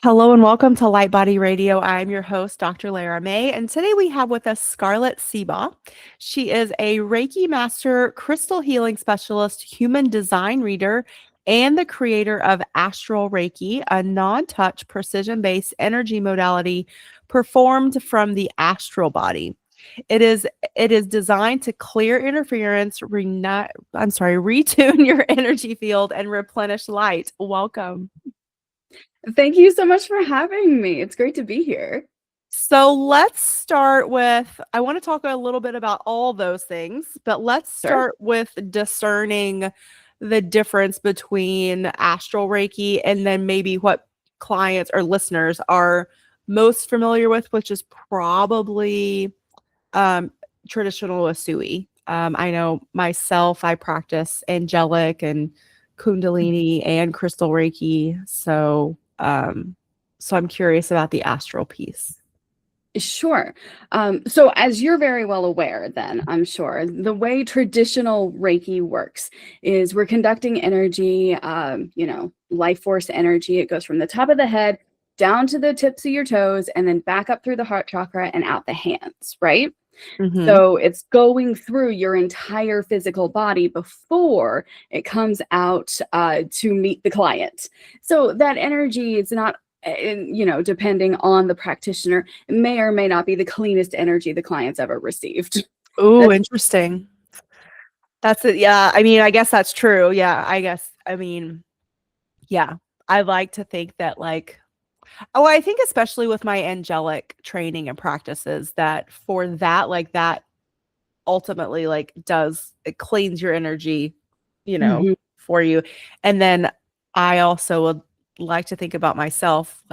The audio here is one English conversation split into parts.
Hello and welcome to LightBody Radio. I'm your host, Dr. Lara May, and today we have with us Scarlett Seebach. She is a Reiki master, crystal healing specialist, human design reader, and the creator of Astral Reiki, a non-touch, precision-based energy modality performed from the astral body. It is designed to clear interference, retune your energy field, and replenish light. Welcome. Thank you so much for having me. It's great to be here. So let's start with, I want to talk a little bit about all those things, but let's start with discerning the difference between Astral Reiki and then maybe what clients or listeners are most familiar with, which is probably traditional Usui. I know myself, I practice angelic and Kundalini and crystal Reiki. So I'm curious about the astral piece. Sure. So as you're very well aware, then I'm sure the way traditional Reiki works is we're conducting energy, life force energy. It goes from the top of the head down to the tips of your toes and then back up through the heart chakra and out the hands, right? Mm-hmm. So it's going through your entire physical body before it comes out to meet the client. So that energy is not, depending on the practitioner, it may or may not be the cleanest energy the client's ever received. Oh, interesting. That's it. Yeah. I mean, I guess that's true. Yeah. Yeah. I like to think that I think especially with my angelic training and practices that for that, that ultimately it cleans your energy, for you. And then I also would like to think about myself,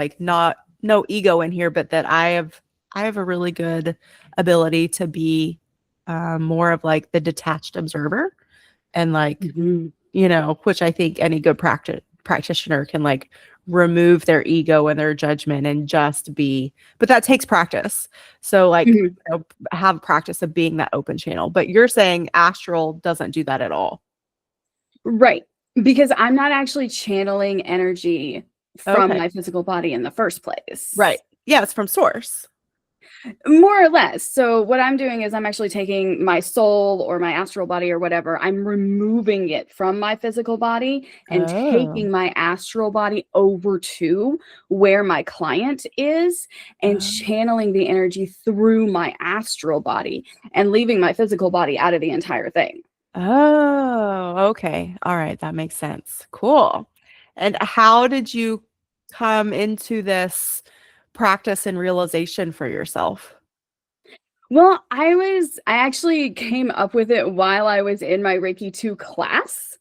no ego in here, but that I have a really good ability to be more of the detached observer and which I think any good practitioner can remove their ego and their judgment and just be, but that takes practice. So have practice of being that open channel. But you're saying astral doesn't do that at all. Right. Because I'm not actually channeling energy from my physical body in the first place. Right. Yeah, it's from source. More or less. So what I'm doing is I'm actually taking my soul or my astral body or whatever, I'm removing it from my physical body and taking my astral body over to where my client is and channeling the energy through my astral body and leaving my physical body out of the entire thing. Oh, okay. All right. That makes sense. Cool. And how did you come into this practice and realization for yourself? Well, I actually came up with it while I was in my Reiki 2 class.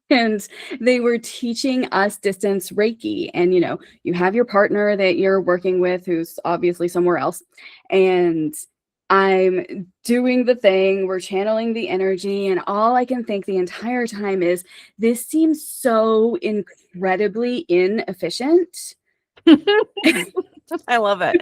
And they were teaching us distance Reiki. And, you have your partner that you're working with who's obviously somewhere else. And I'm doing the thing, we're channeling the energy. And all I can think the entire time is, this seems so incredibly inefficient. I love it.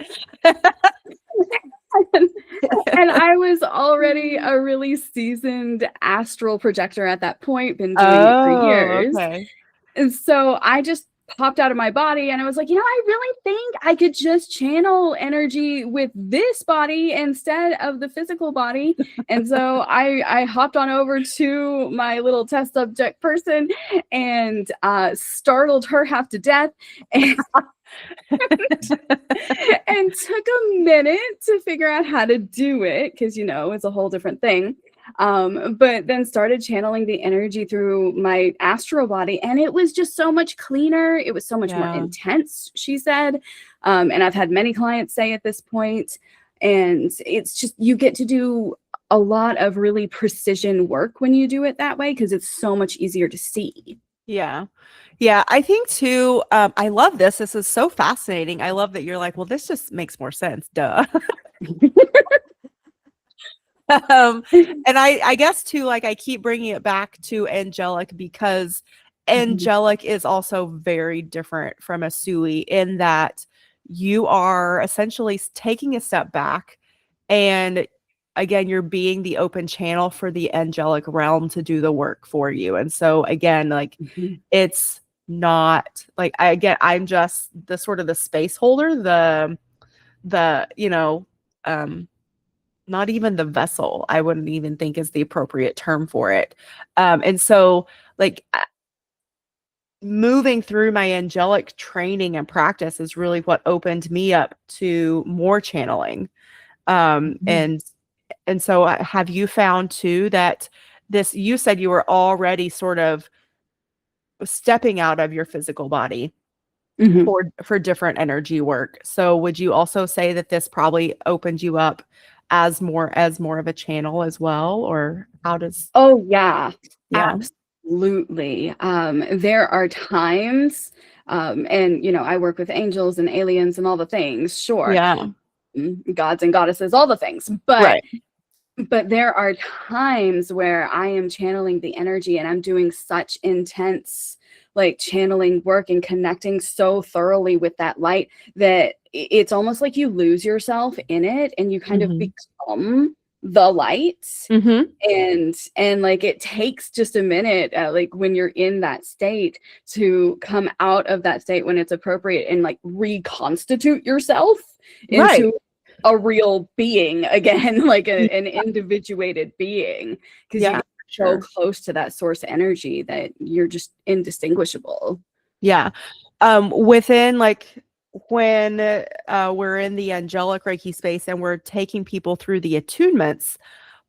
And I was already a really seasoned astral projector at that point, been doing it for years. Okay. And so I just popped out of my body and I was like, I really think I could just channel energy with this body instead of the physical body. And so I hopped on over to my little test subject person and startled her half to death. And and took a minute to figure out how to do it because, it's a whole different thing. But then started channeling the energy through my astral body and it was just so much cleaner. It was so much more intense, she said. And I've had many clients say at this point, and it's just, you get to do a lot of really precision work when you do it that way because it's so much easier to see. Yeah. Yeah. I think too, I love this. This is so fascinating. I love that you're like, well, this just makes more sense. Duh. And I guess too, I keep bringing it back to angelic because angelic is also very different from a Sui in that you are essentially taking a step back and again, you're being the open channel for the angelic realm to do the work for you. And so again, it's not like, I'm just the sort of the space holder, not even the vessel, I wouldn't even think is the appropriate term for it. And so like moving through my angelic training and practice is really what opened me up to more channeling. And so have you found too that you said you were already sort of stepping out of your physical body for different energy work. So would you also say that this probably opened you up as more of a channel as well, or how does? Oh yeah, Yeah. absolutely. There are times, and I work with angels and aliens and all the things, sure. Yeah. Gods and goddesses, all the things. But Right. but there are times where I am channeling the energy and I'm doing such intense like channeling work and connecting so thoroughly with that light that it's almost like you lose yourself in it and you kind of become the light. And like it takes just a minute like when you're in that state to come out of that state when it's appropriate and like reconstitute yourself into a real being again, like an individuated being, because you get so close to that source energy that you're just indistinguishable. Within like when we're in the angelic Reiki space and we're taking people through the attunements,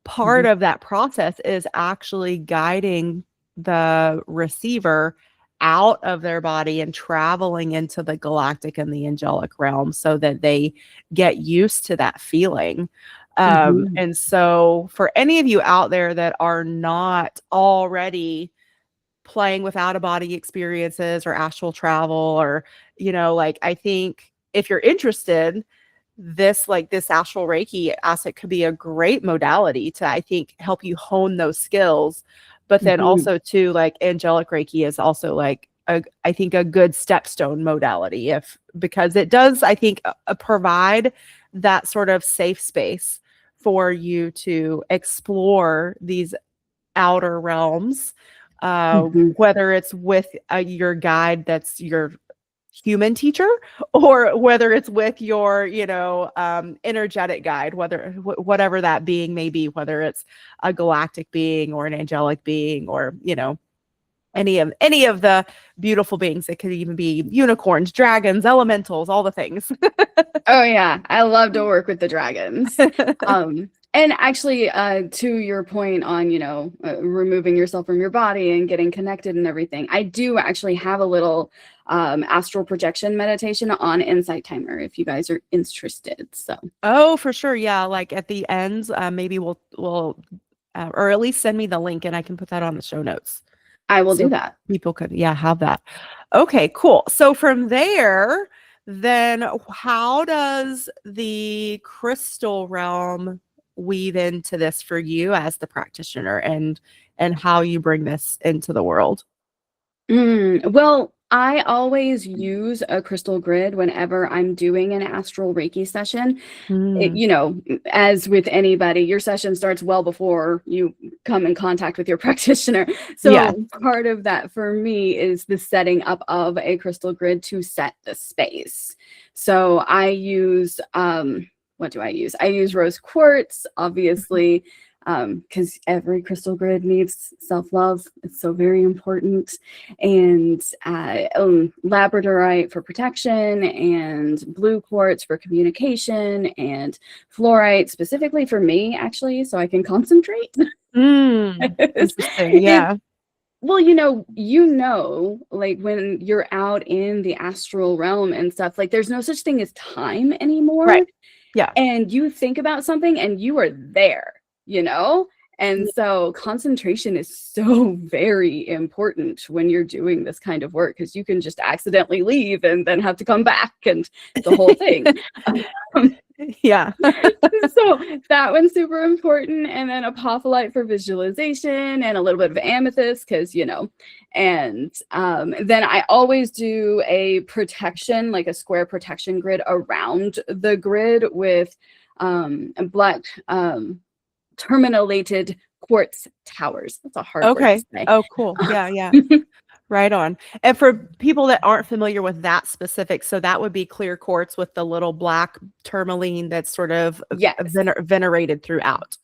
part of that process is actually guiding the receiver out of their body and traveling into the galactic and the angelic realm so that they get used to that feeling. And so for any of you out there that are not already playing with out of body experiences or astral travel, or, like, I think if you're interested, this astral Reiki asset could be a great modality to, I think, help you hone those skills. But then also too, like angelic Reiki is also like I think a good stepstone modality because it does, I think, provide that sort of safe space for you to explore these outer realms, whether it's with your guide that's your human teacher, or whether it's with your energetic guide, whatever that being may be, whether it's a galactic being or an angelic being, or any of the beautiful beings. It could even be unicorns, dragons, elementals, all the things. Oh yeah, I love to work with the dragons. And actually, to your point on, removing yourself from your body and getting connected and everything, I do actually have a little astral projection meditation on Insight Timer if you guys are interested. So. Oh, for sure. Yeah. Like at the end, maybe we'll or at least send me the link and I can put that on the show notes. I will do that. People could, have that. Okay, cool. So from there, then how does the crystal realm weave into this for you as the practitioner, and how you bring this into the world? Well, I always use a crystal grid whenever I'm doing an astral Reiki session. As with anybody, your session starts well before you come in contact with your practitioner. So part of that for me is the setting up of a crystal grid to set the space. So I use, what do I use? I use rose quartz, obviously, because every crystal grid needs self-love. It's so very important. And labradorite for protection, and blue quartz for communication, and fluorite specifically for me, actually, so I can concentrate. Interesting. Yeah. Well, like when you're out in the astral realm and stuff, like there's no such thing as time anymore. Right. Yeah. And you think about something and you are there. And so concentration is so very important when you're doing this kind of work, because you can just accidentally leave and then have to come back and the whole thing. So that one's super important. And then apophyllite for visualization, and a little bit of amethyst because, and then I always do a protection, like a square protection grid around the grid with black terminated quartz towers. That's a hard word to say. Oh, cool. Yeah. Right on. And for people that aren't familiar with that specific, so that would be clear quartz with the little black tourmaline that's sort of Yes. venerated throughout.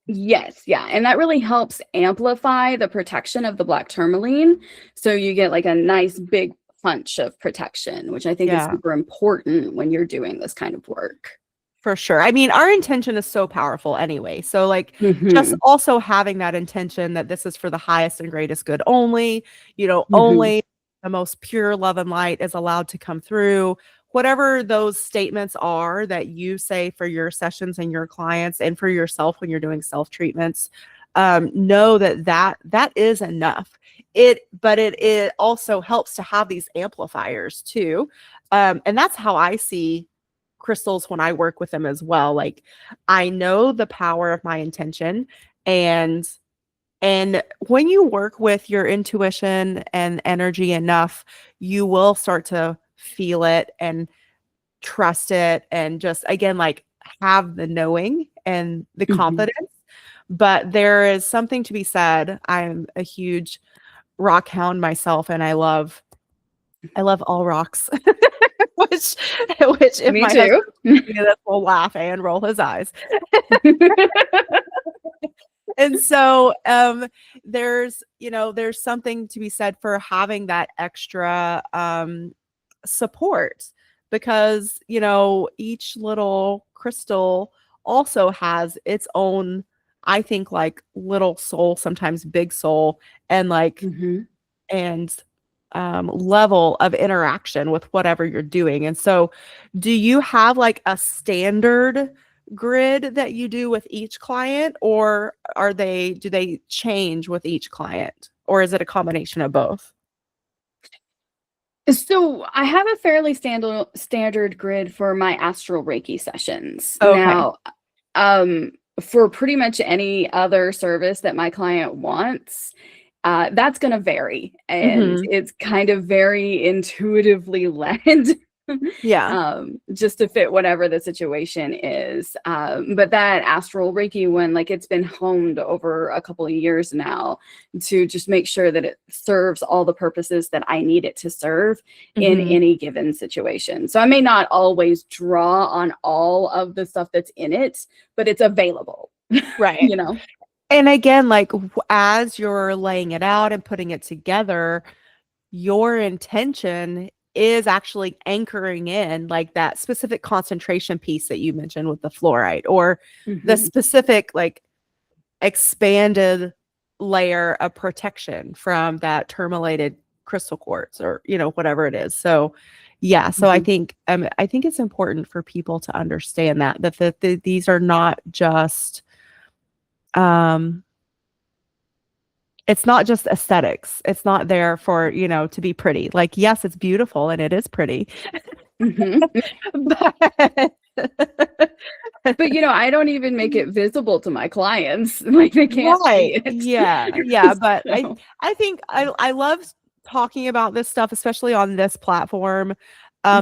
Yes, yeah. And that really helps amplify the protection of the black tourmaline. So you get like a nice big punch of protection, which I think is super important when you're doing this kind of work. For sure. I mean, our intention is so powerful anyway. So like just also having that intention that this is for the highest and greatest good only, only the most pure love and light is allowed to come through. Whatever those statements are that you say for your sessions and your clients and for yourself when you're doing self-treatments, know that is enough. But it also helps to have these amplifiers too. And that's how I see crystals when I work with them as well. Like I know the power of my intention, and when you work with your intuition and energy enough, you will start to feel it and trust it, and just again like have the knowing and the confidence. But there is something to be said. I'm a huge rock hound myself, and I love all rocks. which if Me my too. husband will laugh and roll his eyes. And so there's something to be said for having that extra support, because each little crystal also has its own, I think, like little soul, sometimes big soul, and like and level of interaction with whatever you're doing. And so do you have like a standard grid that you do with each client, or do they change with each client, or is it a combination of both? So I have a fairly standard grid for my astral Reiki sessions. Okay. Now, for pretty much any other service that my client wants, that's going to vary, and it's kind of very intuitively led. Just to fit whatever the situation is. But that astral Reiki one, like it's been honed over a couple of years now to just make sure that it serves all the purposes that I need it to serve in any given situation. So I may not always draw on all of the stuff that's in it, but it's available. Right. And again, like as you're laying it out and putting it together, your intention is actually anchoring in like that specific concentration piece that you mentioned with the fluorite, or the specific like expanded layer of protection from that tourmalated crystal quartz, or whatever it is. So so I think it's important for people to understand that these are not just it's not just aesthetics. It's not there for, to be pretty. Like, yes, it's beautiful and it is pretty. But I don't even make it visible to my clients. Like they can't see it. Yeah. But so. I think I love talking about this stuff, especially on this platform,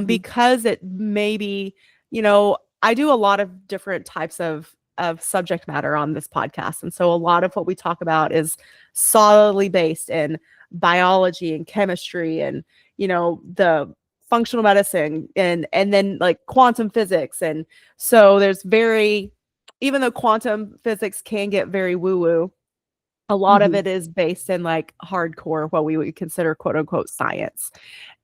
because it maybe, I do a lot of different types of subject matter on this podcast. And so a lot of what we talk about is solidly based in biology and chemistry and, the functional medicine and then like quantum physics. And so even though quantum physics can get very woo-woo, a lot of it is based in like hardcore, what we would consider quote unquote science.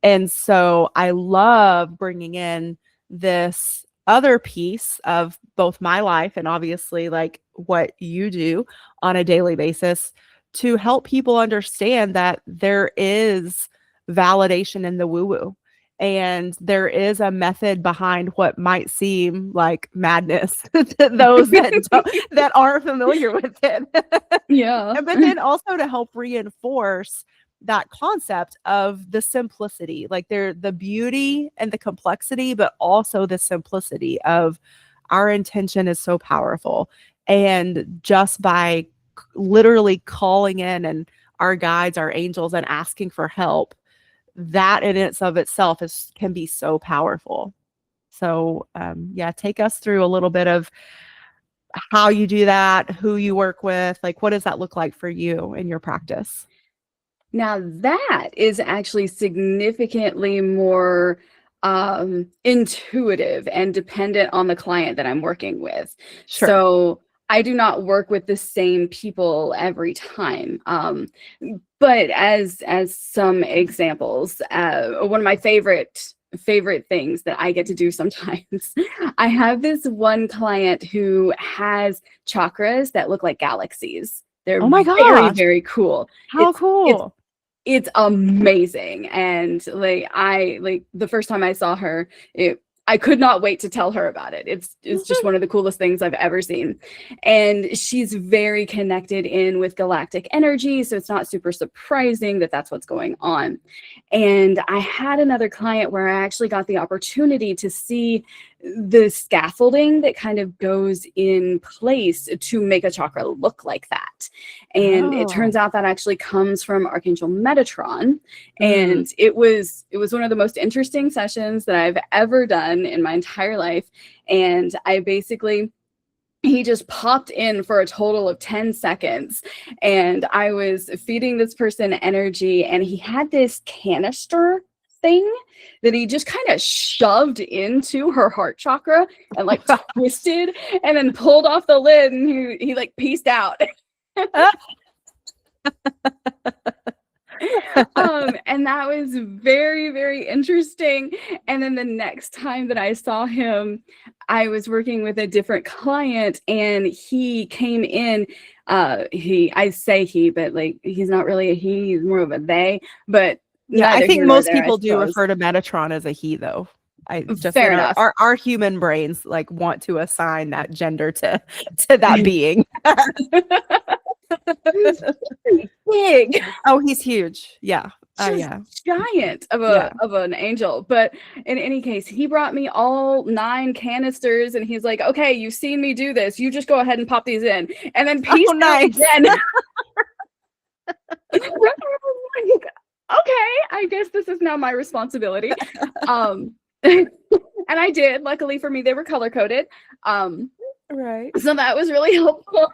And so I love bringing in this other piece of both my life and obviously like what you do on a daily basis to help people understand that there is validation in the woo-woo, and there is a method behind what might seem like madness to those that aren't familiar with it. But then also to help reinforce that concept of the simplicity, like the beauty and the complexity, but also the simplicity of our intention is so powerful. And just by literally calling in and our guides, our angels, and asking for help, that in itself can be so powerful. So take us through a little bit of how you do that, who you work with, like what does that look like for you in your practice? Now that is actually significantly more intuitive and dependent on the client that I'm working with. Sure. So I do not work with the same people every time. But as some examples, one of my favorite things that I get to do sometimes, I have this one client who has chakras that look like galaxies. They're Oh my very, gosh. very cool. How cool. It's amazing. And like the first time I saw her, I could not wait to tell her about it. It's just one of the coolest things I've ever seen. And she's very connected in with galactic energy, so it's not super surprising that that's what's going on. And I had another client where I actually got the opportunity to see the scaffolding that kind of goes in place to make a chakra look like that. And it turns out that actually comes from Archangel Metatron. And it was one of the most interesting sessions that I've ever done in my entire life. And he just popped in for a total of 10 seconds. And I was feeding this person energy, and he had this canister thing that he just kind of shoved into her heart chakra and like twisted and then pulled off the lid, and he like peaced out. And that was very, very interesting. And then the next time that I saw him, I was working with a different client, and he came in. I say he, but like he's not really a he, he's more of a they. But yeah, I think most people do refer to Metatron as a he, though. Fair enough. Our human brains like want to assign that gender to that being. Big. Oh, he's huge. Yeah. Giant of an angel. But in any case, he brought me all 9 canisters, and he's like, okay, you've seen me do this, you just go ahead and pop these in, and then peace out again. Okay, I guess this is now my responsibility. And I did. Luckily for me, they were color coded. Right. So that was really helpful.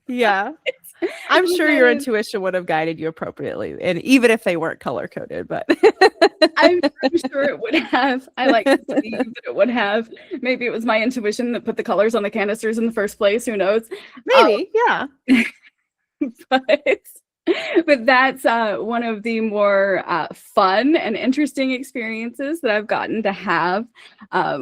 Yeah. I'm sure your intuition would have guided you appropriately, and even if they weren't color coded, but I'm sure it would have. I like to believe that it would have. Maybe it was my intuition that put the colors on the canisters in the first place. Who knows? Maybe, yeah. But that's one of the more fun and interesting experiences that I've gotten to have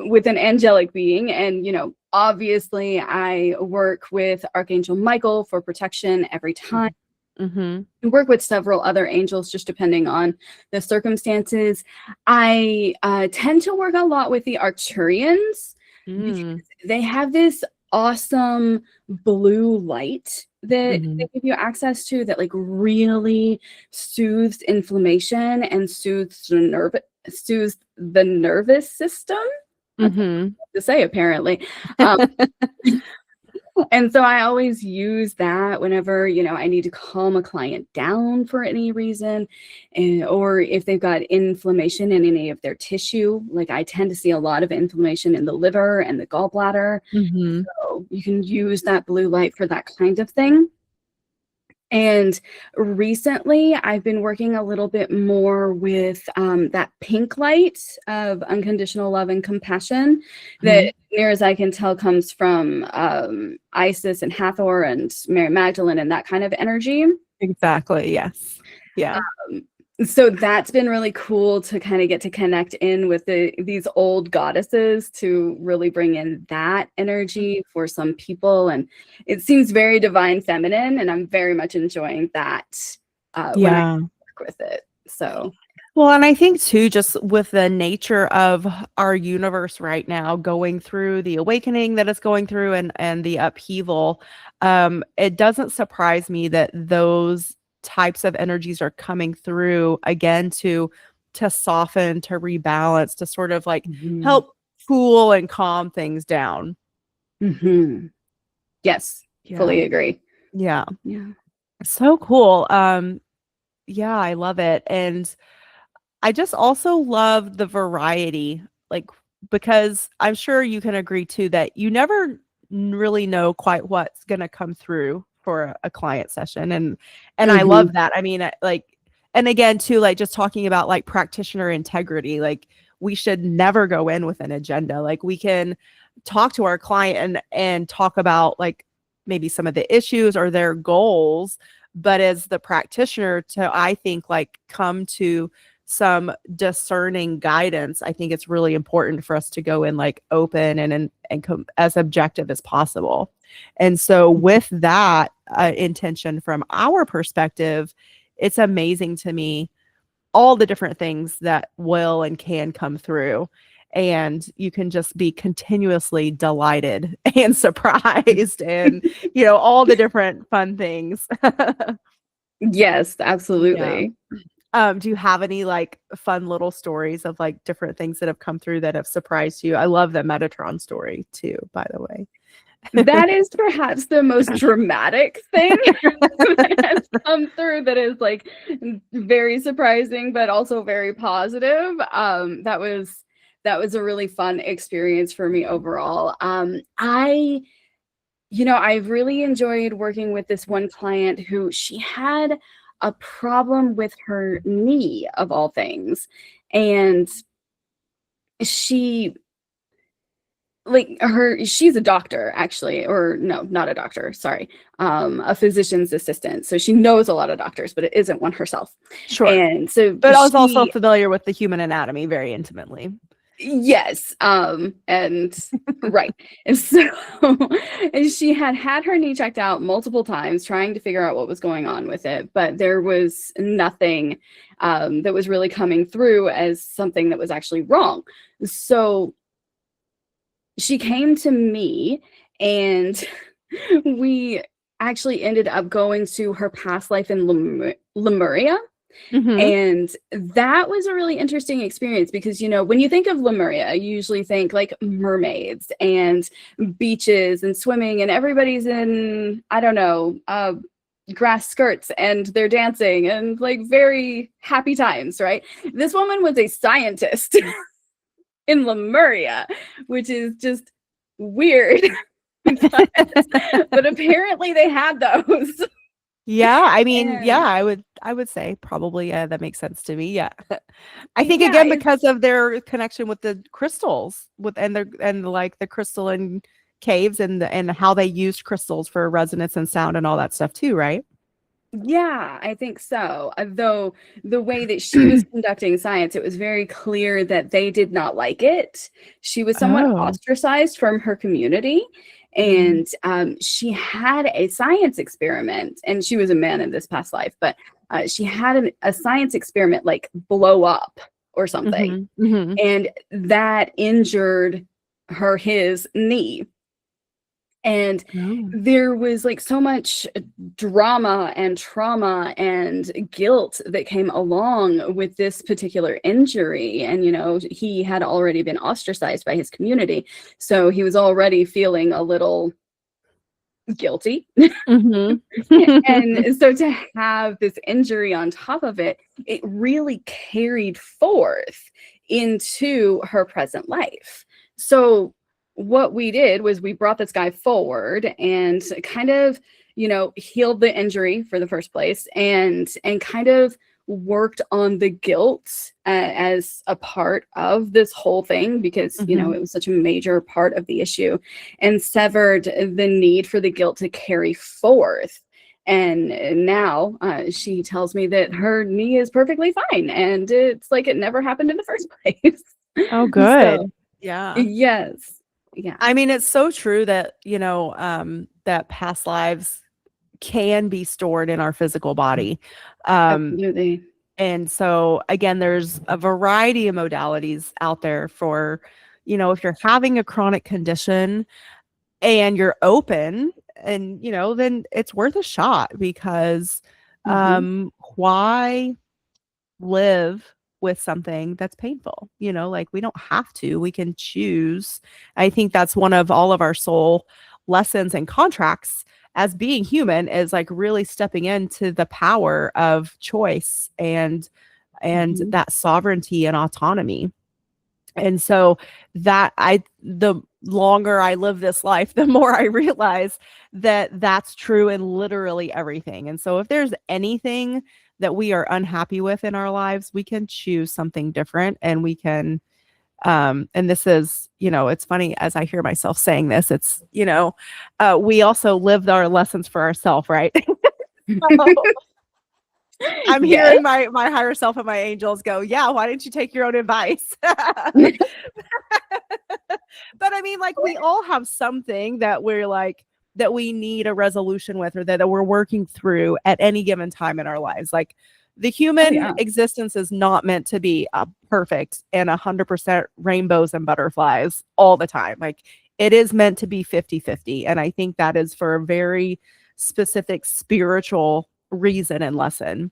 with an angelic being. And, you know, obviously I work with Archangel Michael for protection every time. I work with several other angels, just depending on the circumstances. I tend to work a lot with the Arcturians. Because they have this awesome blue light that they give you access to that like really soothes inflammation and soothes the nervous system. To say, apparently. And so I always use that whenever, you know, I need to calm a client down for any reason, or if they've got inflammation in any of their tissue. Like I tend to see a lot of inflammation in the liver and the gallbladder. So you can use that blue light for that kind of thing. And recently I've been working a little bit more with that pink light of unconditional love and compassion that, near as I can tell, comes from Isis and Hathor and Mary Magdalene and that kind of energy. Exactly. Yes. Yeah. So that's been really cool to kind of get to connect in with these old goddesses to really bring in that energy for some people. And it seems very divine feminine, and I'm very much enjoying that when I work with it. So, well, and I think too, just with the nature of our universe right now, going through the awakening that it's going through and the upheaval, it doesn't surprise me that those types of energies are coming through again to soften, to rebalance, to sort of like help cool and calm things down. Yes, fully agree. Yeah. So cool. Yeah, I love it. And I just also love the variety, like, because I'm sure you can agree too that you never really know quite what's going to come through for a client session. And I love that. I mean, like, and again, too, like just talking about like practitioner integrity, like we should never go in with an agenda. Like we can talk to our client and talk about like maybe some of the issues or their goals, but as the practitioner to, I think, like come to some discerning guidance. I think it's really important for us to go in like open and as objective as possible. And so with that intention from our perspective, it's amazing to me all the different things that will and can come through. And you can just be continuously delighted and surprised and, you know, all the different fun things. Yes, absolutely. Do you have any like fun little stories of like different things that have come through that have surprised you? I love the Metatron story too, by the way. That is perhaps the most dramatic thing that has come through that is like very surprising, but also very positive. That was a really fun experience for me overall. I've really enjoyed working with this one client who she had a problem with her knee of all things. And she's a doctor actually, or no, not a doctor. Sorry. A physician's assistant. So she knows a lot of doctors, but it isn't one herself. Sure. And so, but I was also familiar with the human anatomy very intimately. Yes. And right. And so and she had her knee checked out multiple times, trying to figure out what was going on with it, but there was nothing that was really coming through as something that was actually wrong. So she came to me and we actually ended up going to her past life in Lemuria. And that was a really interesting experience because, you know, when you think of Lemuria, you usually think like mermaids and beaches and swimming, and everybody's in, I don't know, grass skirts and they're dancing and like very happy times, right? This woman was a scientist in Lemuria, which is just weird. but apparently they had those. Yeah, I mean, I would say probably, yeah, that makes sense to me. Yeah. I think again because of their connection with the crystals and the crystalline caves and how they used crystals for resonance and sound and all that stuff too, right? Yeah, I think so. Though the way that she was conducting science, it was very clear that they did not like it. She was somewhat ostracized from her community. And she had a science experiment, and she was a man in this past life, but she had a science experiment like blow up or something. And that injured his knee. And there was like so much drama and trauma and guilt that came along with this particular injury. And, you know, he had already been ostracized by his community. So he was already feeling a little guilty. And so to have this injury on top of it, it really carried forth into her present life. So what we did was we brought this guy forward and kind of, you know, healed the injury for the first place and kind of worked on the guilt as a part of this whole thing because, you know, it was such a major part of the issue, and severed the need for the guilt to carry forth. And now she tells me that her knee is perfectly fine and it's like it never happened in the first place. Oh, good. So, yeah. Yes. Yeah. I mean, it's so true that, you know, that past lives can be stored in our physical body. Absolutely. And so again, there's a variety of modalities out there for, you know, if you're having a chronic condition and you're open and, you know, then it's worth a shot because why live with something that's painful? You know, like we don't have to, we can choose. I think that's one of all of our soul lessons and contracts as being human is like really stepping into the power of choice and that sovereignty and autonomy. And so the longer I live this life, the more I realize that that's true in literally everything. And so if there's anything that we are unhappy with in our lives, we can choose something different, and we can, and this is, it's funny as I hear myself saying this, it's, we also live our lessons for ourselves, right? So, I'm Yes. hearing my higher self and my angels go, yeah, why didn't you take your own advice? But I mean, like, we all have something that we're like, that we need a resolution with, or that we're working through at any given time in our lives. Like, the human yeah. existence is not meant to be perfect and 100% rainbows and butterflies all the time. Like, it is meant to be 50-50. And I think that is for a very specific spiritual reason and lesson.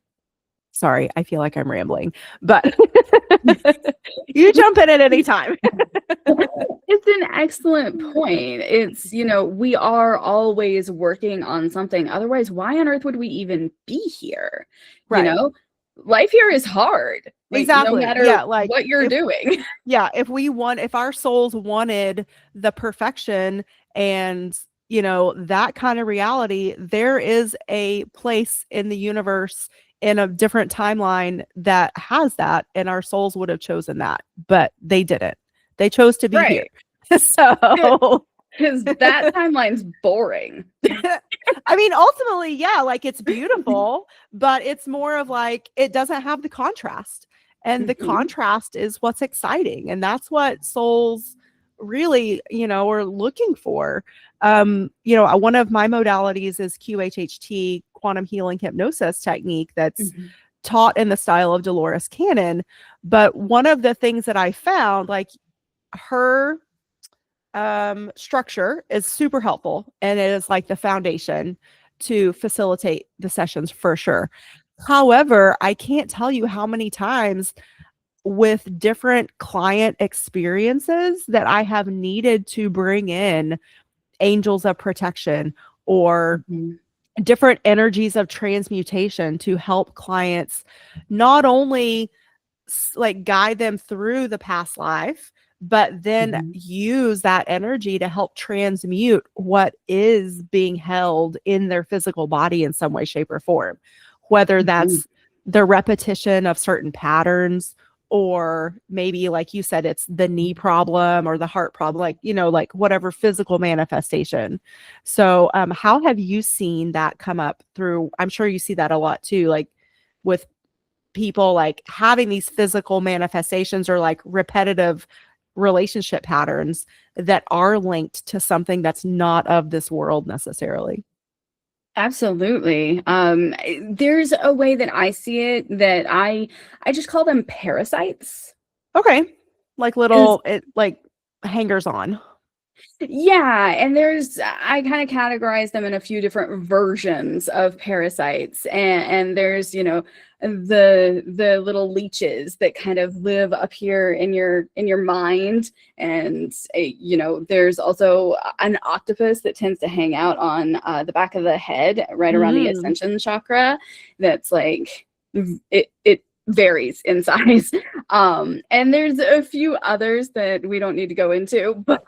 Sorry, I feel like I'm rambling, but you jump in at any time. It's an excellent point. It's, we are always working on something. Otherwise, why on earth would we even be here? Right. Life here is hard. Like, Exactly. no matter Yeah, like, what you're doing. Yeah, if our souls wanted the perfection and, that kind of reality, there is a place in the universe in a different timeline that has that, and our souls would have chosen that, but they didn't. They chose to be here. Right. So Because that timeline's boring. I mean, ultimately, yeah, like, it's beautiful, but it's more of like, it doesn't have the contrast. And the Mhm. contrast is what's exciting. And that's what souls really, are looking for. One of my modalities is QHHT, quantum healing hypnosis technique, that's Mhm. taught in the style of Dolores Cannon. But one of the things that I found, like, her structure is super helpful, and it is like the foundation to facilitate the sessions for sure. However, I can't tell you how many times with different client experiences that I have needed to bring in angels of protection or Mhm. different energies of transmutation to help clients not only like guide them through the past life, but then Mhm. use that energy to help transmute what is being held in their physical body in some way, shape, or form, whether Mhm. that's the repetition of certain patterns, or maybe, like you said, it's the knee problem or the heart problem, like, like whatever physical manifestation. So how have you seen that come up through? I'm sure you see that a lot too, like with people like having these physical manifestations or like repetitive relationship patterns that are linked to something that's not of this world necessarily. Absolutely. There's a way that I see it that I just call them parasites. Okay. Like Because little, it like hangers on. yeah, and I kind of categorize them in a few different versions of parasites, and there's the little leeches that kind of live up here in your mind, and there's also an octopus that tends to hang out on the back of the head, right around the Mm. ascension chakra. That's like it varies in size. And there's a few others that we don't need to go into, but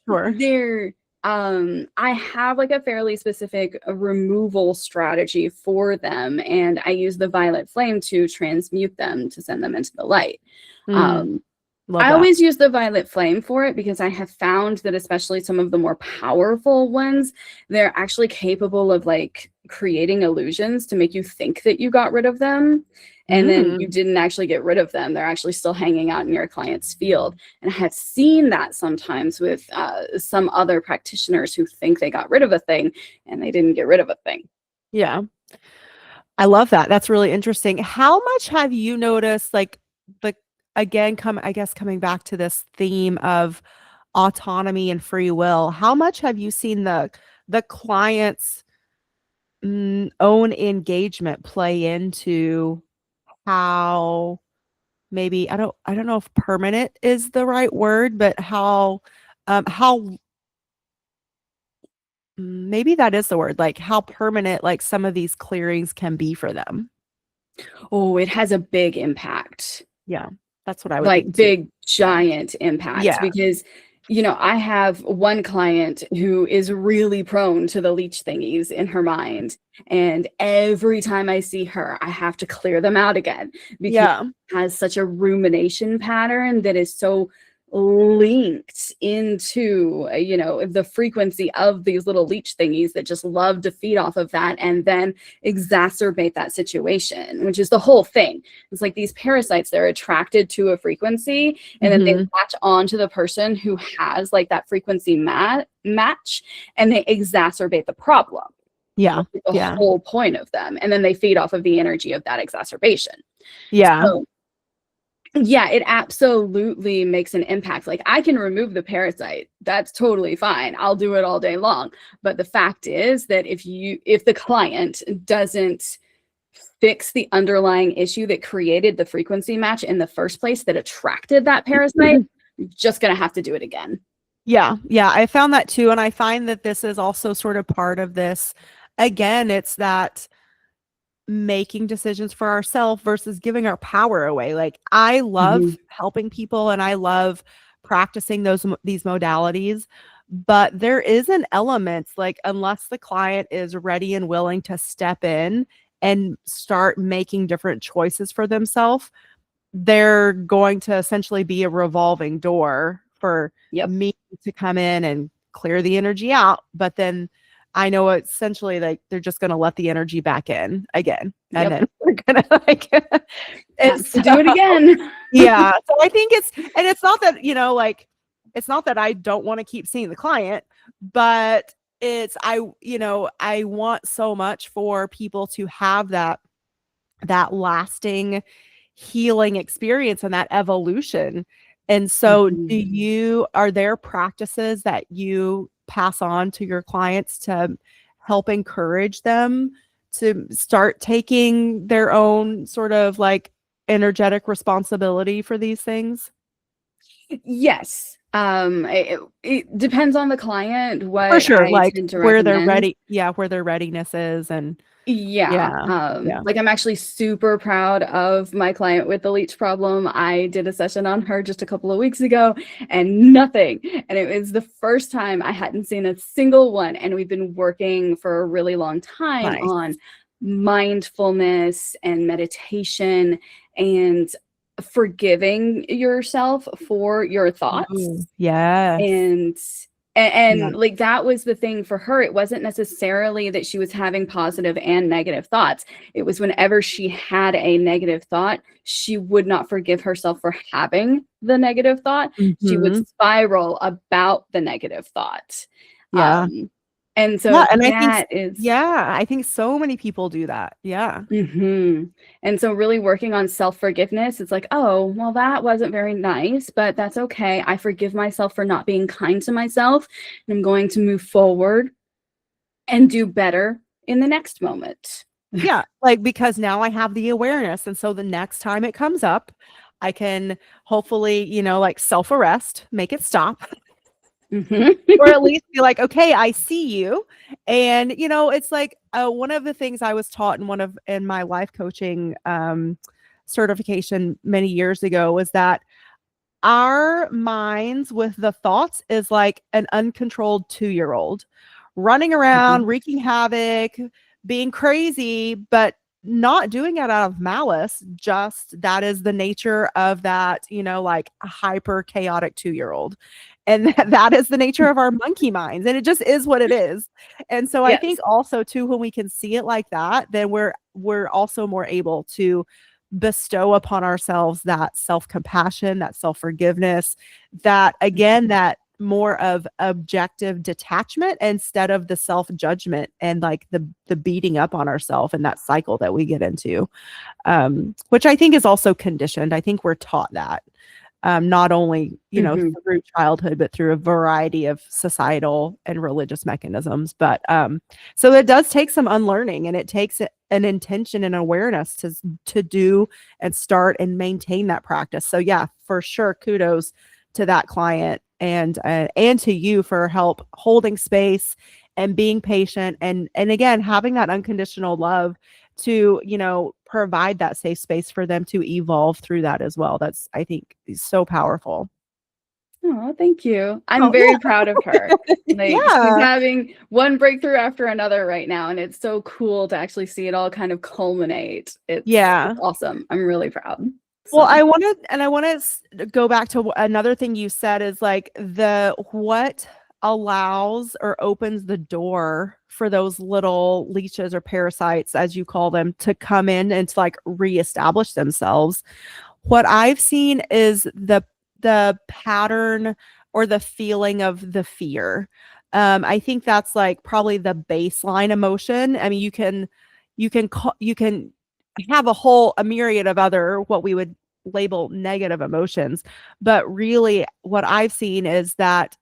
Sure. there I have like a fairly specific removal strategy for them, and I use the violet flame to transmute them to send them into the light. Mm. um Love I that. always use the violet flame for it because I have found that especially some of the more powerful ones, they're actually capable of like creating illusions to make you think that you got rid of them. And then you Mm. didn't actually get rid of them. They're actually still hanging out in your client's field. And I have seen that sometimes with some other practitioners who think they got rid of a thing and they didn't get rid of a thing. Yeah. I love that. That's really interesting. How much have you noticed, like, the again, coming back to this theme of autonomy and free will, how much have you seen the client's own engagement play into how, maybe, I don't know if permanent is the right word, but how maybe that is the word, like how permanent like some of these clearings can be for them? Oh, it has a big impact. Yeah. That's what I would like think too. big, giant impacts. Yeah. Because, I have one client who is really prone to the leech thingies in her mind. And every time I see her, I have to clear them out again because Yeah. it has such a rumination pattern that is so linked into the frequency of these little leech thingies that just love to feed off of that and then exacerbate that situation, which is the whole thing. It's like these parasites, they're attracted to a frequency and then they latch on to the person who has like that frequency match, and they exacerbate the problem. Yeah. The whole point of them, and then they feed off of the energy of that exacerbation. Yeah. So, yeah, it absolutely makes an impact. Like, I can remove the parasite. That's totally fine. I'll do it all day long. But the fact is that if the client doesn't fix the underlying issue that created the frequency match in the first place that attracted that parasite, you're just going to have to do it again. Yeah. Yeah. I found that too. And I find that this is also sort of part of this. Again, it's that making decisions for ourselves versus giving our power away. Like, I love helping people and I love practicing these modalities, but there is an element, like, unless the client is ready and willing to step in and start making different choices for themselves, they're going to essentially be a revolving door for me to come in and clear the energy out. But then I know essentially like they're just going to let the energy back in again. And then we're going to like do it again. Yeah. So I think it's not that, like, it's not that I don't want to keep seeing the client, but I want so much for people to have that lasting healing experience and that evolution. And so are there practices that you pass on to your clients to help encourage them to start taking their own sort of like energetic responsibility for these things? Yes. It depends on the client, what for sure, I like tend to where they're recommend. ready. Yeah. Where their readiness is. And like, I'm actually super proud of my client with the leech problem. I did a session on her just a couple of weeks ago and nothing. And it was the first time I hadn't seen a single one. And we've been working for a really long time on mindfulness and meditation and forgiving yourself for your thoughts. And like, that was the thing for her. It wasn't necessarily that she was having positive and negative thoughts. It was whenever she had a negative thought, she would not forgive herself for having the negative thought. She would spiral about the negative thought. And so I think so many people do that. Yeah. And so really working on self-forgiveness, it's like, oh, well, that wasn't very nice, but that's okay. I forgive myself for not being kind to myself. And I'm going to move forward and do better in the next moment. Yeah. Like, because now I have the awareness. And so the next time it comes up, I can hopefully, like self-arrest, make it stop. Or at least be like, okay, I see you. And it's like one of the things I was taught in my life coaching certification many years ago was that our minds with the thoughts is like an uncontrolled 2-year-old running around, wreaking havoc, being crazy, but not doing it out of malice. Just that is the nature of that, like a hyper chaotic 2-year-old. And that is the nature of our monkey minds. And it just is what it is. And so I think also too, when we can see it like that, then we're also more able to bestow upon ourselves that self-compassion, that self-forgiveness, that again, that more of objective detachment instead of the self-judgment and like the beating up on ourselves and that cycle that we get into, which I think is also conditioned. I think we're taught that. Not only, through childhood, but through a variety of societal and religious mechanisms. But so it does take some unlearning, and it takes an intention and awareness to do and start and maintain that practice. So yeah, for sure, kudos to that client and to you for help holding space and being patient and again having that unconditional love, to, you know, provide that safe space for them to evolve through that as well. That's, I think, is so powerful. Oh, thank you. I'm Oh, very proud of her. Like, she's yeah. having one breakthrough after another right now, and it's so cool to actually see it all kind of culminate. It's awesome. I'm really proud. Well, So. I want to go back to another thing you said is like what allows or opens the door for those little leeches or parasites, as you call them, to come in and to like reestablish themselves. What I've seen is the pattern or the feeling of the fear. I think that's like probably the baseline emotion. I mean, you can have a myriad of other what we would label negative emotions, but really what I've seen is that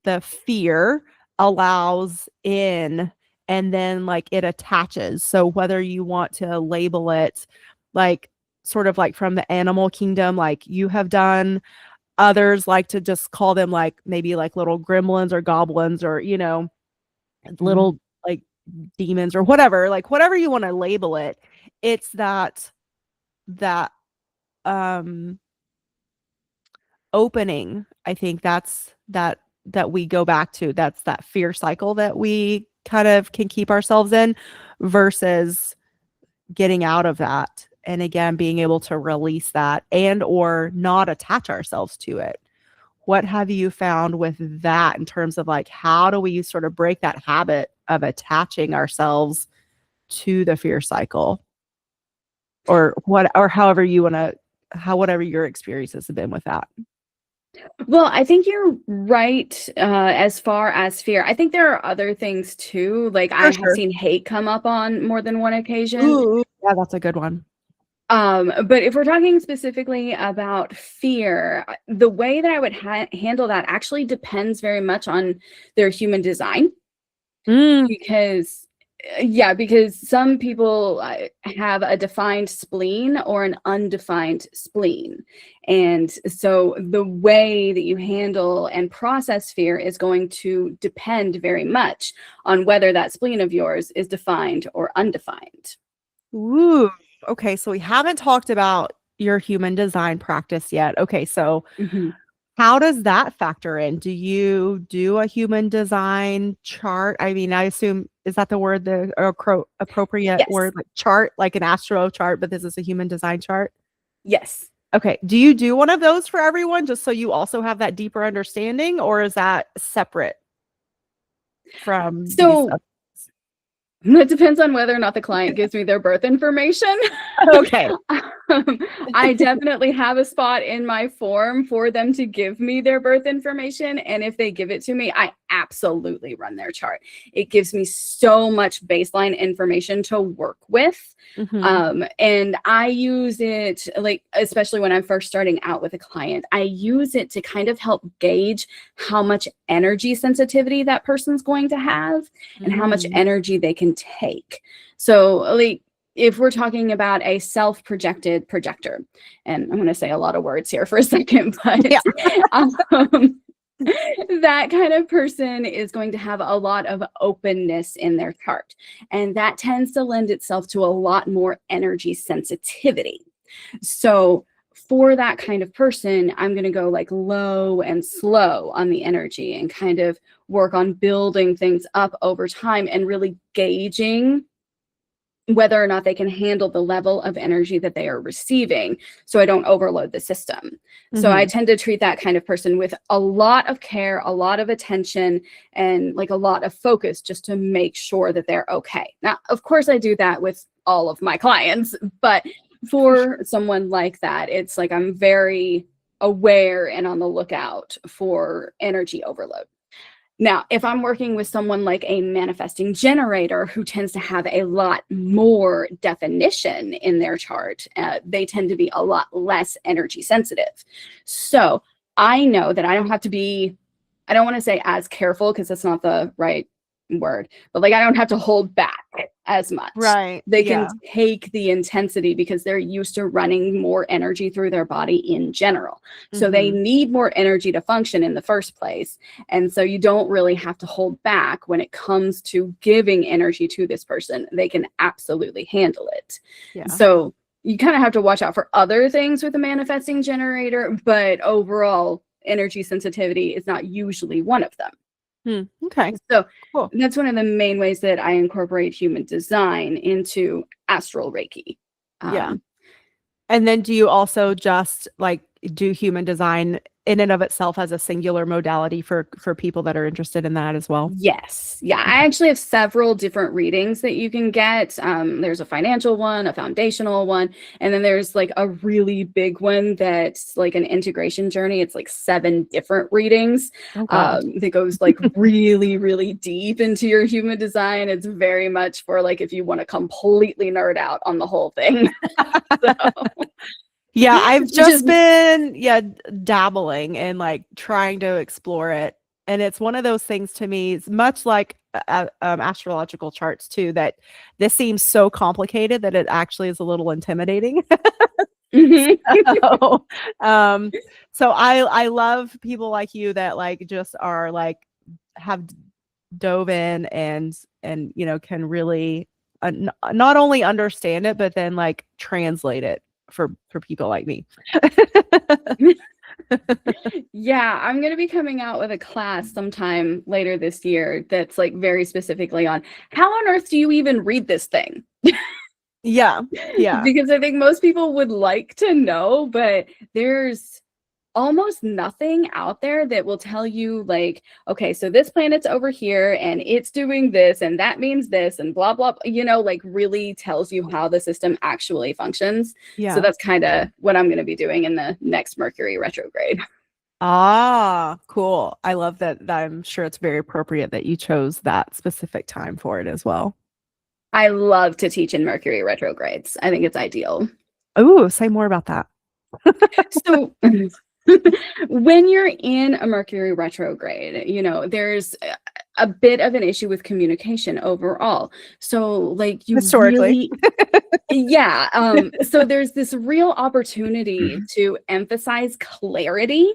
the fear allows in, and then like it attaches. So whether you want to label it like sort of like from the animal kingdom, like you have done, others like to just call them like maybe like little gremlins or goblins, or, you know, little like demons or whatever, like whatever you want to label it. It's that opening. I think that's that we go back to. That's that fear cycle that we kind of can keep ourselves in, versus getting out of that. And again, being able to release that and or not attach ourselves to it. What have you found with that in terms of like, how do we sort of break that habit of attaching ourselves to the fear cycle? Or however you want to, whatever your experiences have been with that. Well, I think you're right as far as fear. I think there are other things too. Like I have seen hate come up on more than one occasion. Ooh, yeah, that's a good one. But if we're talking specifically about fear, the way that I would handle that actually depends very much on their human design. Because some people have a defined spleen or an undefined spleen. And so the way that you handle and process fear is going to depend very much on whether that spleen of yours is defined or undefined. Ooh, okay. So we haven't talked about your human design practice yet. Okay. So how does that factor in? Do you do a human design chart? I mean, I assume, is that the word, the appropriate word, like chart, like an astro chart, but this is a human design chart? Yes. Okay. Do you do one of those for everyone just so you also have that deeper understanding, or is that separate from these other? It depends on whether or not the client gives me their birth information. Okay. I definitely have a spot in my form for them to give me their birth information. And if they give it to me, I absolutely run their chart. It gives me so much baseline information to work with. And I use it, like, especially when I'm first starting out with a client, I use it to kind of help gauge how much energy sensitivity that person's going to have and how much energy they can take. So like, if we're talking about a self-projected projector, and I'm going to say a lot of words here for a second, but that kind of person is going to have a lot of openness in their chart. And that tends to lend itself to a lot more energy sensitivity. So for that kind of person, I'm going to go like low and slow on the energy and kind of work on building things up over time and really gauging whether or not they can handle the level of energy that they are receiving, so I don't overload the system. So I tend to treat that kind of person with a lot of care, a lot of attention, and like a lot of focus just to make sure that they're okay. Now, of course, I do that with all of my clients, but for someone like that, it's like I'm very aware and on the lookout for energy overload. Now, if I'm working with someone like a manifesting generator who tends to have a lot more definition in their chart, they tend to be a lot less energy sensitive. So I know that I don't have to be, I don't want to say as careful because that's not the right word, but like I don't have to hold back as much. Right. They can take the intensity because they're used to running more energy through their body in general. So they need more energy to function in the first place. And so you don't really have to hold back when it comes to giving energy to this person. They can absolutely handle it. Yeah. So you kind of have to watch out for other things with a manifesting generator, but overall, energy sensitivity is not usually one of them. Okay. So cool. That's one of the main ways that I incorporate human design into astral Reiki. Yeah. And then do you also just like do human design in and of itself as a singular modality for people that are interested in that as well? Yes. Yeah. I actually have several different readings that you can get. There's a financial one, a foundational one, and then there's like a really big one that's like an integration journey. It's like 7 different readings that goes like really, really deep into your human design. It's very much for like if you want to completely nerd out on the whole thing. So. Yeah, I've just been dabbling and like trying to explore it. And it's one of those things to me, it's much like astrological charts too, that this seems so complicated that it actually is a little intimidating. So I love people like you that like just are like have dove in and you know can really not only understand it but then like translate it for people like me. Yeah, I'm going to be coming out with a class sometime later this year that's like very specifically on how on earth do you even read this thing? Yeah. Because I think most people would like to know, but there's almost nothing out there that will tell you like, okay, so this planet's over here and it's doing this and that means this and blah, blah, you know, like really tells you how the system actually functions. Yeah. So that's kind of what I'm going to be doing in the next Mercury retrograde. Ah, cool. I love that. I'm sure it's very appropriate that you chose that specific time for it as well. I love to teach in Mercury retrogrades. I think it's ideal. Oh, say more about that. So when you're in a Mercury retrograde, you know, there's a bit of an issue with communication overall. So like you historically, so there's this real opportunity to emphasize clarity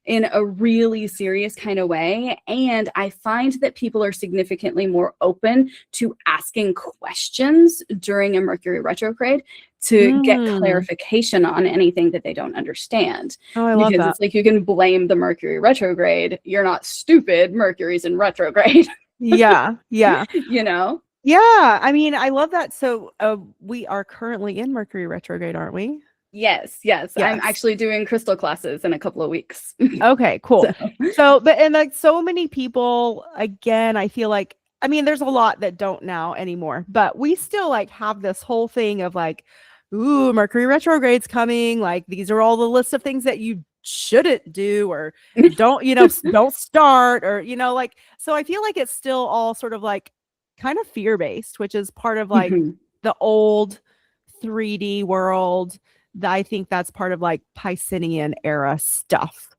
in a really serious kind of way. And I find that people are significantly more open to asking questions during a Mercury retrograde to get clarification on anything that they don't understand. Oh, I love that. It's like you can blame the Mercury retrograde. You're not stupid. Mercury's in retrograde. Yeah. You know? Yeah. I mean, I love that. So we are currently in Mercury retrograde, aren't we? Yes. I'm actually doing crystal classes in a couple of weeks. Okay, cool. So, but and like so many people, again, I feel like, I mean, there's a lot that don't now anymore, but we still like have this whole thing of like, ooh, Mercury retrograde's coming. Like these are all the list of things that you shouldn't do or don't, you know, don't start or, you know, like, so I feel like it's still all sort of like kind of fear-based, which is part of like the old 3D world. I think that's part of like Piscean era stuff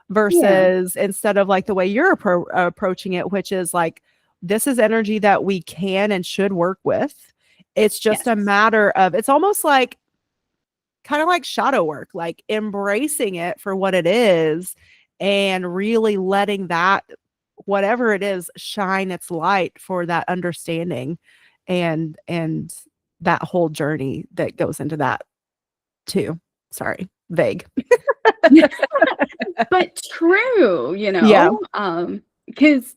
versus instead of like the way you're approaching it, which is like, this is energy that we can and should work with. It's just a matter of, it's almost like kind of like shadow work, like embracing it for what it is and really letting that, whatever it is, shine its light for that understanding and that whole journey that goes into that too. Sorry, vague. But true, you know? Because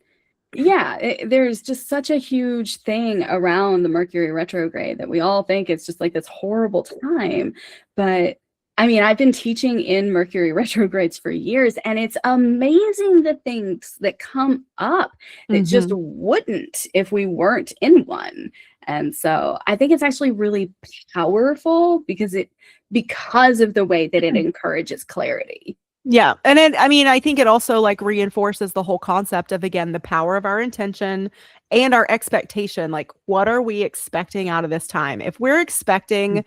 there's just such a huge thing around the Mercury retrograde that we all think it's just like this horrible time. But I mean, I've been teaching in Mercury retrogrades for years, and it's amazing the things that come up that just wouldn't if we weren't in one. And so I think it's actually really powerful because of the way that it encourages clarity. Yeah. And I mean, I think it also like reinforces the whole concept of, again, the power of our intention and our expectation. Like, what are we expecting out of this time? If we're expecting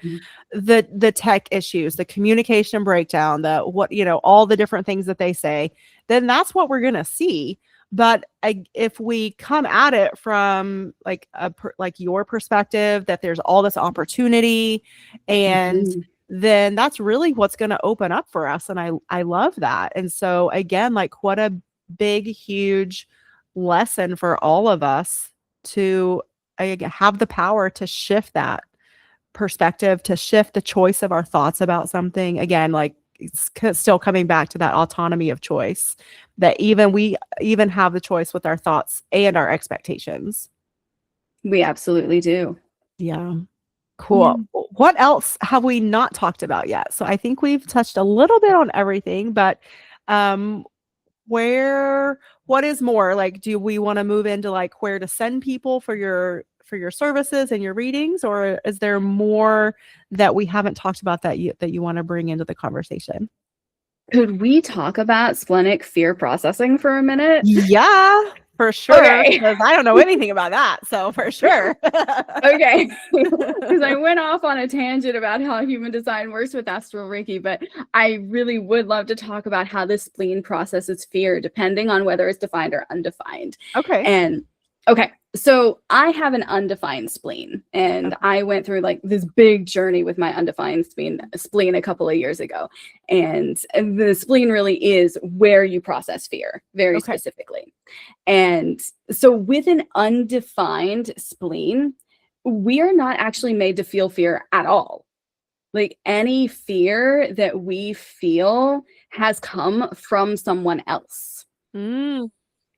the tech issues, the communication breakdown, all the different things that they say, then that's what we're going to see. But if we come at it from like like your perspective, that there's all this opportunity, and then that's really what's going to open up for us. And I love that. And so again, like what a big, huge lesson for all of us to have the power to shift that perspective, to shift the choice of our thoughts about something. Again, like it's still coming back to that autonomy of choice, that we even have the choice with our thoughts and our expectations. We absolutely do. Yeah. Cool. Yeah. What else have we not talked about yet? So I think we've touched a little bit on everything, but what is more, like, do we want to move into like where to send people for your services and your readings, or is there more that we haven't talked about that you want to bring into the conversation? Could we talk about splenic fear processing for a minute? Yeah, for sure. Okay. Because I don't know anything about that. So for sure. Okay. Because I went off on a tangent about how human design works with Astral Reiki, but I really would love to talk about how the spleen processes fear, depending on whether it's defined or undefined. Okay. Okay. So I have an undefined spleen, and I went through like this big journey with my undefined spleen a couple of years ago. And the spleen really is where you process fear very specifically. And so with an undefined spleen, we are not actually made to feel fear at all. Like any fear that we feel has come from someone else.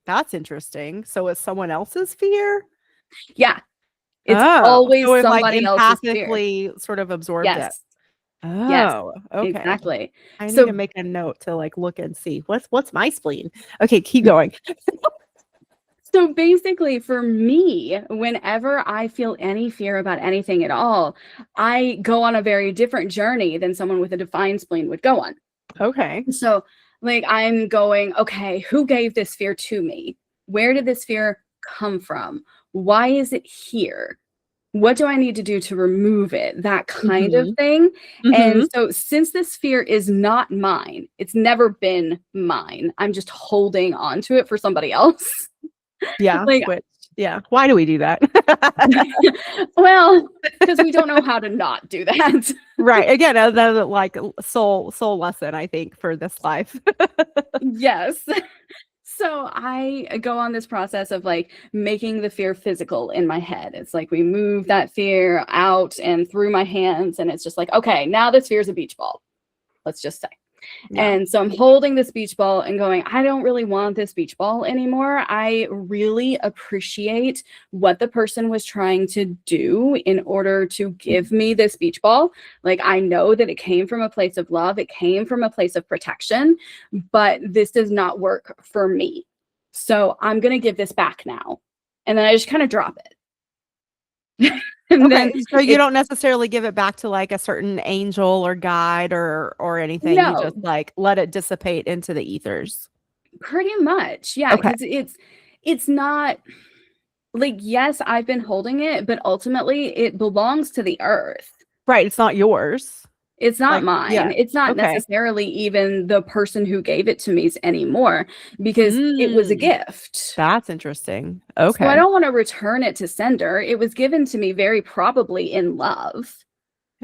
That's interesting. So it's someone else's fear? Yeah. It's always so somebody else's fear. Empathically sort of absorbed it. Oh, yes, okay. Exactly. I need to make a note to like look and see what's my spleen. Okay, keep going. So basically for me, whenever I feel any fear about anything at all, I go on a very different journey than someone with a defined spleen would go on. Okay. So like I'm going, okay, who gave this fear to me? Where did this fear come from? Why is it here? What do I need to do to remove it? That kind of thing. And so since this fear is not mine, it's never been mine, I'm just holding on to it for somebody else. Yeah. Yeah. Why do we do that? Well, because we don't know how to not do that. Right. Again, another like soul lesson, I think, for this life. Yes. So I go on this process of like making the fear physical in my head. It's like we move that fear out and through my hands, and it's just like, okay, now this fear is a beach ball, let's just say. Yeah. And so I'm holding this beach ball and going, I don't really want this beach ball anymore. I really appreciate what the person was trying to do in order to give me this beach ball. Like, I know that it came from a place of love. It came from a place of protection, but this does not work for me. So I'm going to give this back now. And then I just kind of drop it. And then so you don't necessarily give it back to like a certain angel or guide or anything. No. You just like let it dissipate into the ethers. Pretty much. Yeah. Because it's not like, yes, I've been holding it, but ultimately it belongs to the earth. Right. It's not yours. It's not mine. Yeah. It's not necessarily even the person who gave it to me anymore, because it was a gift. That's interesting. Okay. So I don't want to return it to sender. It was given to me very probably in love.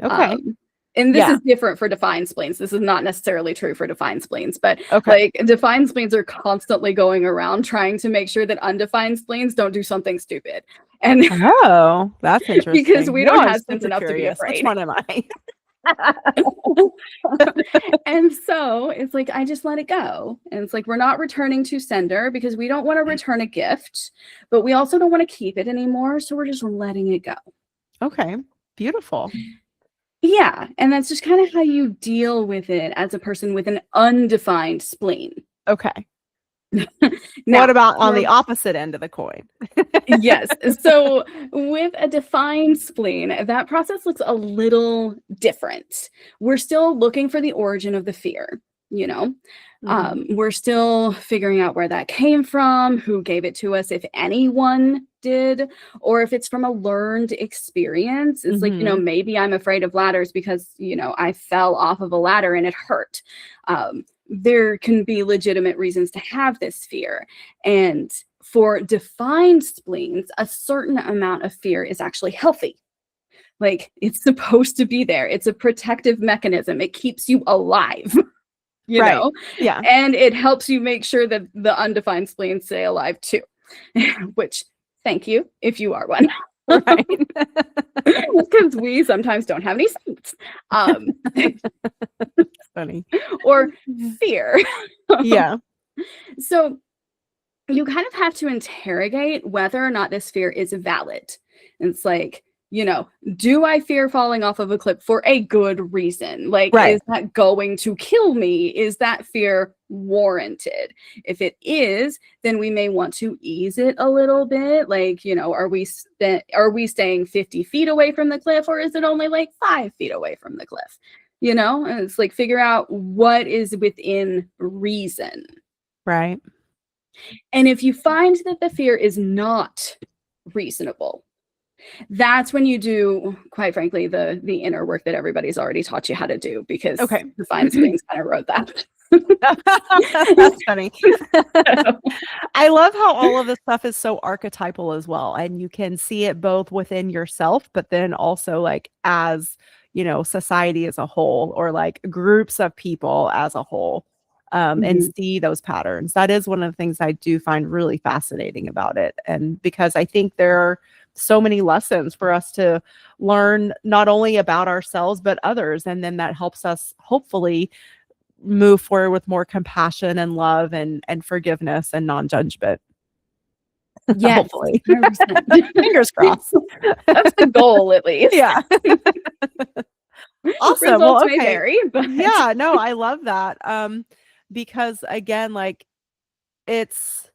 Okay. And this is different for defined spleens. This is not necessarily true for defined spleens, but like defined spleens are constantly going around trying to make sure that undefined spleens don't do something stupid. And that's interesting. Because we don't have sense enough to be afraid. Which one am I? And so it's like I just let it go, and it's like we're not returning to sender because we don't want to return a gift, but we also don't want to keep it anymore, so we're just letting it go. Okay, beautiful. Yeah, and that's just kind of how you deal with it as a person with an undefined spleen. Okay. Now, what about on the opposite end of the coin? Yes. So with a defined spleen, that process looks a little different. We're still looking for the origin of the fear, you know. We're still figuring out where that came from, who gave it to us, if anyone did, or if it's from a learned experience. It's like, you know, maybe I'm afraid of ladders because, you know, I fell off of a ladder and it hurt. there can be legitimate reasons to have this fear. And for defined spleens, a certain amount of fear is actually healthy. Like, it's supposed to be there. It's a protective mechanism. It keeps you alive, you Right. know? Yeah. And it helps you make sure that the undefined spleens stay alive too, which, thank you if you are one. Right. Because we sometimes don't have any spleens. Funny. Or fear. Yeah. So you kind of have to interrogate whether or not this fear is valid. And it's like, you know, do I fear falling off of a cliff for a good reason? Like, Right. is that going to kill me? Is that fear warranted? If it is, then we may want to ease it a little bit. Like, you know, are we staying 50 feet away from the cliff, or is it only like 5 feet away from the cliff? You know, and it's like, figure out what is within reason. Right. And if you find that the fear is not reasonable, that's when you do, quite frankly, the inner work that everybody's already taught you how to do, because the Fine Springs kind of wrote that. That's funny. I love how all of this stuff is so archetypal as well. And you can see it both within yourself, but then also like as, you know, society as a whole, or like groups of people as a whole, and see those patterns. That is one of the things I do find really fascinating about it. And because I think there are so many lessons for us to learn, not only about ourselves, but others. And then that helps us hopefully move forward with more compassion and love and forgiveness and non-judgment. Yes, hopefully. 100%. Fingers crossed. That's the goal, at least. Yeah. Awesome. Results Well, may okay. vary, but Yeah, no, I love that. Because again, like, it's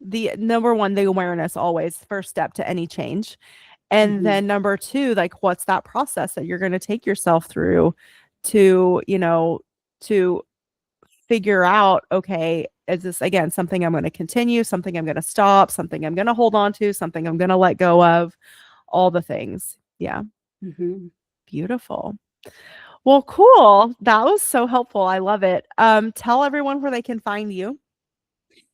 the number one, the awareness, always first step to any change. And then number two, like, what's that process that you're going to take yourself through to, you know, to figure out, okay, is this, again, something I'm going to continue, something I'm going to stop, something I'm going to hold on to, something I'm going to let go of, all the things. Yeah. Beautiful. Well, cool. That was so helpful. I love it. Tell everyone where they can find you.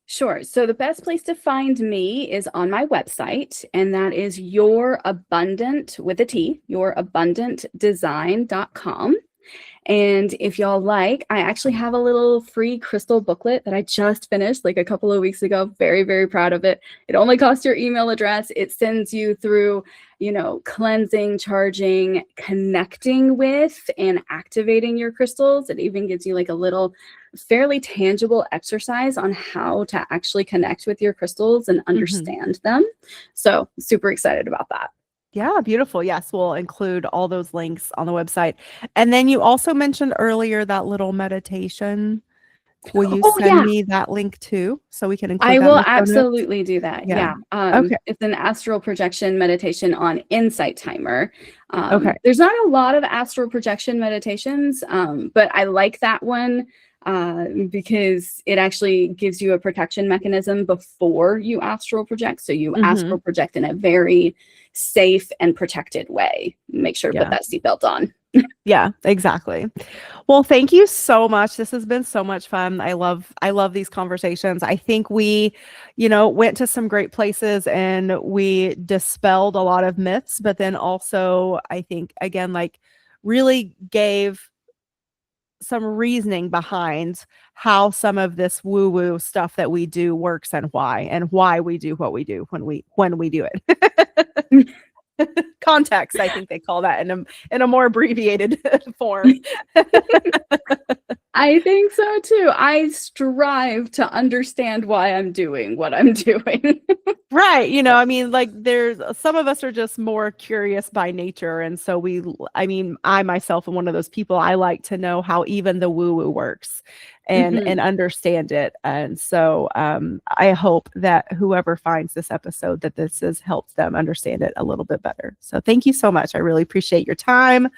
Sure. So the best place to find me is on my website, and that is yourabundant, with a T, yourabundantdesign.com. And if y'all like, I actually have a little free crystal booklet that I just finished like a couple of weeks ago. Very, very proud of it. It only costs your email address. It sends you through, you know, cleansing, charging, connecting with, and activating your crystals. It even gives you like a little fairly tangible exercise on how to actually connect with your crystals and understand them. So super excited about that. Yeah, beautiful. Yes, we'll include all those links on the website. And then you also mentioned earlier that little meditation. Will you send me that link too, so we can include I that will in the show notes? absolutely do that. Yeah. Yeah. Okay. It's an astral projection meditation on Insight Timer. Okay. There's not a lot of astral projection meditations, but I like that one because it actually gives you a protection mechanism before you astral project. So you astral project in a very safe and protected way. Make sure to put that seatbelt on. Yeah, exactly. Well, thank you so much. This has been so much fun. I love these conversations. I think we, you know, went to some great places and we dispelled a lot of myths, but then also I think, again, like, really gave some reasoning behind how some of this woo-woo stuff that we do works, and why we do what we do when we do it. Context, I think they call that in a more abbreviated form. I think so too. I strive to understand why I'm doing what I'm doing. Right. You know, I mean, like, there's some of us are just more curious by nature. And so I myself am one of those people. I like to know how even the woo-woo works and understand it. And so I hope that whoever finds this episode, that this has helped them understand it a little bit better. So thank you so much. I really appreciate your time,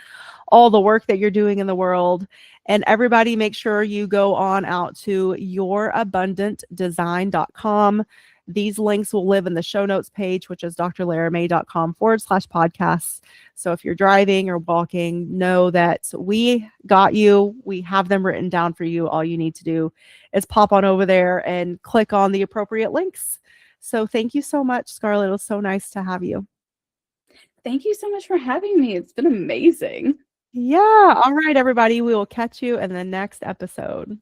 all the work that you're doing in the world. And everybody, make sure you go on out to yourabundantdesign.com. These links will live in the show notes page, which is drlaramay.com/podcasts. So if you're driving or walking, know that we got you. We have them written down for you. All you need to do is pop on over there and click on the appropriate links. So thank you so much, Scarlett. It was so nice to have you. Thank you so much for having me. It's been amazing. Yeah. All right, everybody. We will catch you in the next episode.